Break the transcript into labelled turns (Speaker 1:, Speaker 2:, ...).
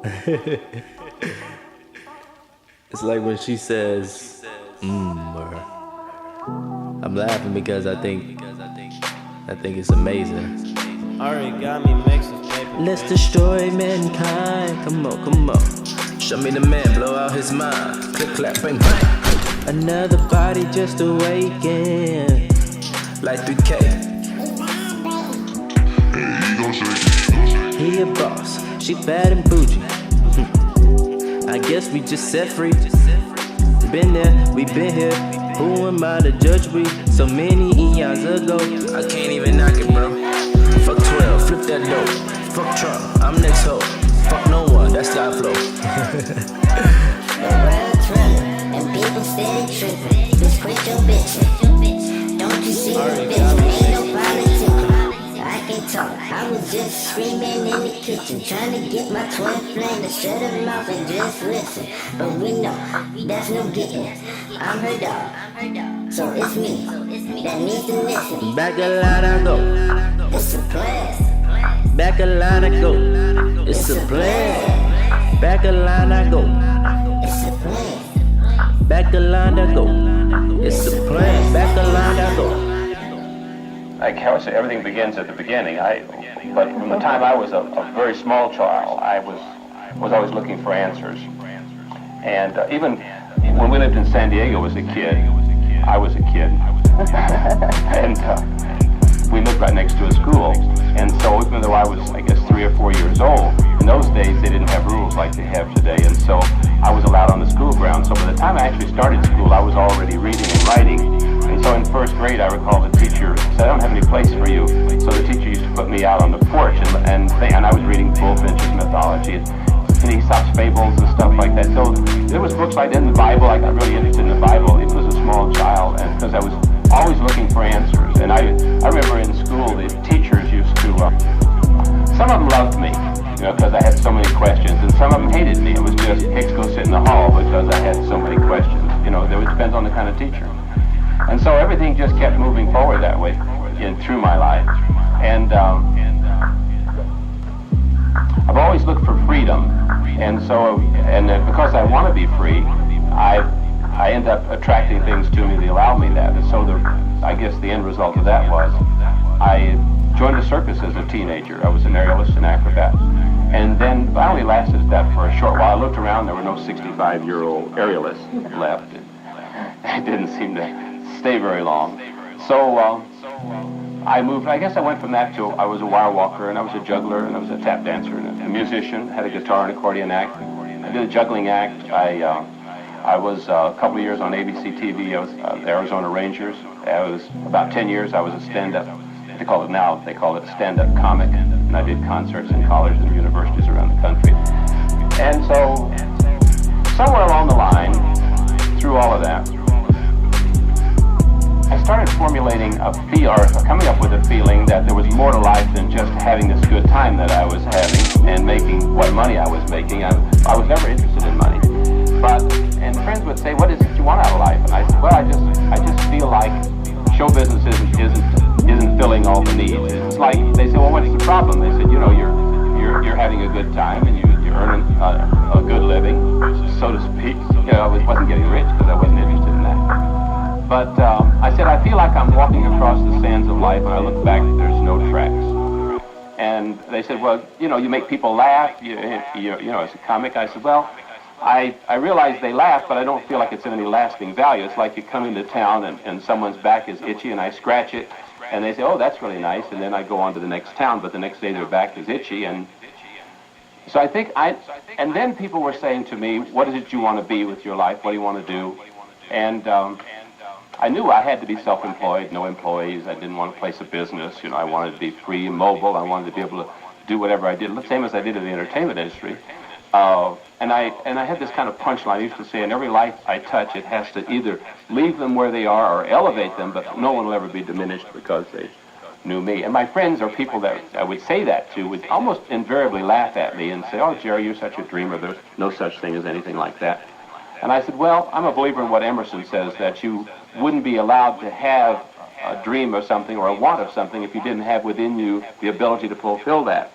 Speaker 1: It's like when she says, or I'm laughing because I think it's amazing.
Speaker 2: Already got me Mixtape.
Speaker 1: Let's destroy mankind. Come on, come on. Show me the man, blow out his mind. Click, clap, bang, bang. Another body just awakened. Like 3K. He a boss, she bad and bougie. I guess we just set free. Been there, we been here. Who am I to judge we? So many eons ago. I can't even knock it, bro. Fuck 12, flip that dope. Fuck Trump, I'm next hoe. Fuck no one, that's Sky Flow.
Speaker 3: The world trippin', and people steady trippin'. Just quit your bitchin'. Don't you see the bitch? Ain't no politics. I can't talk. I was just screaming in the kitchen, trying to get my twin flame to shut her mouth and just listen. But we know that's no getting. I'm her dog, so it's me that needs to listen.
Speaker 1: Back a line I go.
Speaker 3: It's a plan.
Speaker 1: Back a line I go. It's a plan. Back a line I go.
Speaker 3: It's a plan.
Speaker 1: Back a line I go. It's a plan. Back a line I go.
Speaker 4: Like how I say, everything begins at the beginning. But from the time I was a very small child, I was always looking for answers. And even when we lived in San Diego as a kid, I was a kid, and we lived right next to a school. And so even though I was, I guess, 3 or 4 years old, in those days they didn't have rules like they have today. And so I was allowed on the school grounds. So by the time I actually started school, I was already reading and writing. And so in first grade, I recall the teacher said, "I don't have any place for you." So the teacher used to put me out on the porch, and I was reading Bullfinch's mythology and Aesop's fables and stuff like that. So there was books like in the Bible. I got really interested in the Bible. It was a small child, and because I was always looking for answers. And I remember in school, the teachers used to, some of them loved me, because I had so many questions, and some of them hated me. It was just, Hicks, go sit in the hall, because I had so many questions. It depends on the kind of teacher. And so everything just kept moving forward that way through my life. And I've always looked for freedom. And so, because I want to be free, I end up attracting things to me that allow me that. And so I guess the end result of that was I joined a circus as a teenager. I was an aerialist and acrobat. And then I only lasted that for a short while. I looked around, there were no 65-year-old aerialists left. It didn't seem to stay very long. So I moved. I guess I went from that to I was a wire walker, and I was a juggler, and I was a tap dancer, and a musician. Had a guitar and accordion act. I did a juggling act. I was a couple of years on ABC TV. I was the Arizona Rangers. I was about 10 years. I was a stand-up. They call it stand-up comic, and I did concerts in colleges and universities around the country. And so somewhere along the line, through all of that, I started formulating coming up with a feeling that there was more to life than just having this good time that I was having and making what money I was making. I was never interested in money. And friends would say, "What is it you want out of life?" And I said, "Well, I just feel like show business isn't filling all the needs." It's like they said, "Well, what's the problem?" They said, "You're having a good time and you're earning a good living, so to speak." I wasn't getting rich because I wasn't interested in that. But I said, "I feel like I'm walking across the sands of life, and I look back, there's no tracks." And they said, "Well, you make people laugh, as a comic." I said, "Well, I realize they laugh, but I don't feel like it's of any lasting value. It's like you come into town and someone's back is itchy, and I scratch it, and they say, 'Oh, that's really nice,' and then I go on to the next town, but the next day their back is itchy." And so and then people were saying to me, "What is it you want to be with your life? What do you want to do?" And I knew I had to be self-employed, no employees. I didn't want to place a business. I wanted to be free and mobile. I wanted to be able to do whatever I did, the same as I did in the entertainment industry. And I had this kind of punchline. I used to say, in every life I touch, it has to either leave them where they are or elevate them, but no one will ever be diminished because they knew me. And my friends or people that I would say that to would almost invariably laugh at me and say, "Oh, Jerry, you're such a dreamer. There's no such thing as anything like that." And I said, "Well, I'm a believer in what Emerson says, that you wouldn't be allowed to have a dream of something or a want of something if you didn't have within you the ability to fulfill that."